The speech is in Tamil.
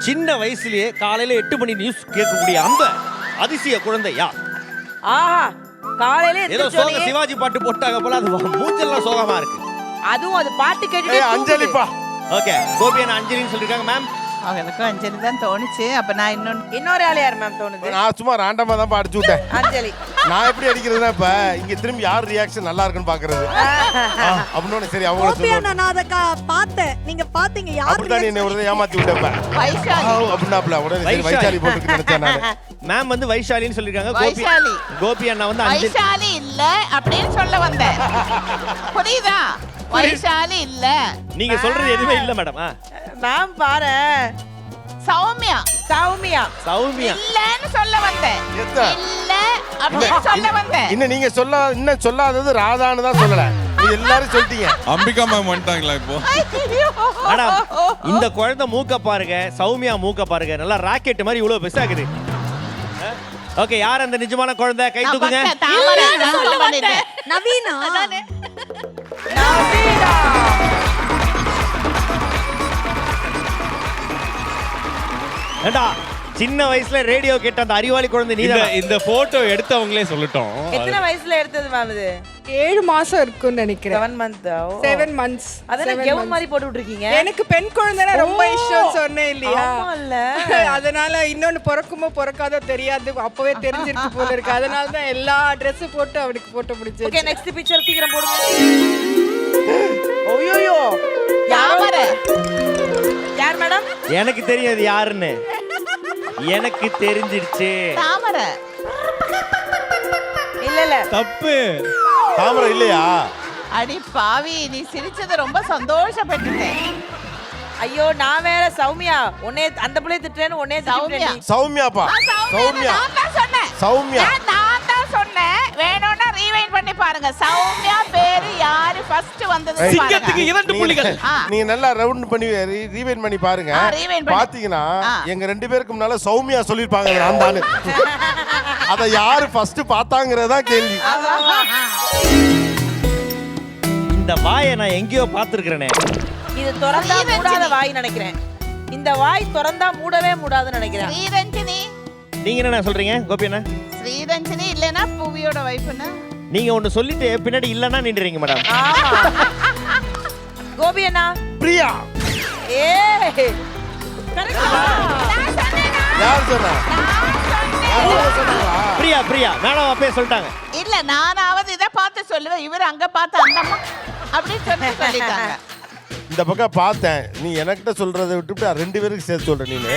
சின்ன வயசுலயே காலையில 8 மணி நியூஸ் கேட்கக்கூடிய அந்த அதிசய குழந்தை யார்? ஆஹா காலையில ஏதோ எந்திரிச்ச சோக உடனே சிவாஜி பாட்டு போட்டாங்க போல, அது மூஞ்செல்லாம் சோகமா இருக்கு. அதுவும் அது பாட்டு கேட்டுட்டே அஞ்சலிப்பா. ஓகே, கோபி அண்ணா அஞ்சலின்னு சொல்லிருக்காங்க மேம். அவங்களுக்கும் அஞ்சலி தான் தோணுச்சு. அப்ப நான் இன்னொரு ஆள் யார் மேம் தோணுது? நான் சும்மா ராண்டமா தான் அடிச்சு விட்டேன். அஞ்சலி. நான் எப்படி அடிக்கிறதுனா இப்ப இங்க திரும்பி யார் ரியாக்ஷன் நல்லா இருக்குன்னு பாக்குறது. அப்படினு சரி அவங்க சொல்லுவாங்க. நான் அத பார்த்தேன். நீங்க பாத்தீங்க யார் அப்படிதான் என்ன ஒரு ஏமாத்தி விட்டப்ப. வைஷாலி அப்படினாப்ல உடனே சரி வைஷாலி போட்டுக்கு நினைச்சேன் நான். மேம் வந்து வைஷாலின்னு சொல்லிருக்காங்க. வைஷாலி. கோபி அண்ணா வந்து அஞ்சலி. வைஷாலி இல்ல அப்படின்னு சொல்ல வந்தேன். புரியுதா? வைஷாலி இல்ல. நீங்க சொல்றது எதுவுமே இல்ல மேடம். மேம் பாரு. சௌமியா. சௌமியா. சௌமியா இல்லன்னு சொல்ல வந்தேன். எத்த? இல்ல அப்படின்னு சொல்ல வந்தேன். இன்னும் நீங்க இன்னும் சொல்லாதது ராதான்னு தான் சொல்லல. நீங்க எல்லாரும் சொல்லிட்டீங்க. அம்பிகா மேம் வந்துட்டாங்களா இப்போ? மேடம் இந்த குழந்தை மூக்க பாருங்க, சௌமியா மூக்க பாருங்க, நல்லா ராக்கெட் மாதிரி இவ்வளவு பெருசாக்குது. ஓகே, யார் அந்த நிஜமான குழந்தை? கை தூக்குங்க. நவீனா? நவீனா. ஏண்டா சின்ன வயசுல ரேடியோ கேட்ட அந்த அறிவாளி குழந்தை நீதான். இந்த போட்டோ எடுத்தவங்களே சொல்லட்டும். எத்தனை வயசுல எடுத்தது மேம் இது? 7 மாசம் இருக்கும்னு நினைக்கிறேன். 7 month. 7 months. அதெல்லாம் கெவுன் மாதிரி போட்டு விட்டுருக்கீங்க. எனக்கு பெண் குழந்தைனா ரொம்ப இஷ்டம் சொன்னேன் இல்லையா? ஆமால்ல. அதனால இன்னொன்னு பிறக்குமோ பிறக்காதோ தெரியாது. அப்பவே தெரிஞ்சிருக்கு போல இருக்கு. அதனால தான் எல்லா Dress போட்டு அவனுக்கு போட்டோ பிடிச்சு. ஓகே, நெக்ஸ்ட் பிக்சர் சீக்கிரம் போடுங்க. ஓயோயோ. யார் மேடம்? எனக்கு தெரியும் அது யாருன்னு. எனக்கு தெரிஞ்சிடுச்சு. தாமரை. இல்ல தப்பு. தாமரை இல்லையா? அடி பாவி, நீ சிரிச்சது ரொம்ப சந்தோஷப்பட்டுட்டேன். ஐயோ, நான் வேற சௌமியா. உன்னை அந்த புள்ளைய திட்டேன்னு உன்னை சௌமியா. சௌமியாப்பா. சௌமியா. நான் தான் சொன்னேன். சௌமியா. நான் தான் சொன்னேன். வேணும்னா ரீவைண்ட் பண்ணி பாருங்க. சௌமியா பேரு யாரு ஃபர்ஸ்ட் வந்தது சிங்கத்துக்கு 2 புள்ளிகள். நீங்க நல்லா ரவுண்ட் பண்ணி ரீவைண்ட் பண்ணி பாருங்க. பாத்தீங்கன்னா எங்க 2 பேருக்கு முன்னால சௌமியா சொல்லிருப்பாங்க நான் தானே. அத யாரு ஃபர்ஸ்ட் பார்த்தாங்கறதா கேள்வி. இந்த வாயை நான் எங்கேயோ பார்த்திருக்கிறேனே. இது திறந்தா மூடாத வாய் நினைக்கிறேன். இந்த வாய் திறந்தா மூடவே மூடாதுன்னு நினைக்கிறேன். ஸ்ரீரஞ்சனி. நீங்க என்ன சொல்றீங்க கோபி அண்ணா? ஸ்ரீரஞ்சனி இல்லனா பூவியோட வைஃப்னா? நீங்க ஒன்னு சொல்லிட்டு பின்னாடி இல்லனா நின்றீங்க மேடம். ஆமா. கோபி அண்ணா. பிரியா. ஏய். கரெக்ட்டா? நான் சொன்னேனா? யார் சொன்னா? நான் சொன்னேன். பிரியா பிரியா மேடம் அப்பவே சொல்லிட்டாங்க. இல்ல, நானாவது இத பார்த்து சொல்லுவேன். இவர் அங்க பார்த்து அந்த அம்மா அப்படி சொல்லிட்டாங்க. இந்த பக்கம் பார்த்தேன். நீ எனக்கிட்ட சொல்றதை விட்டுட்டு 2 பேருக்கு சேர்த்து சொல்ற நீனு.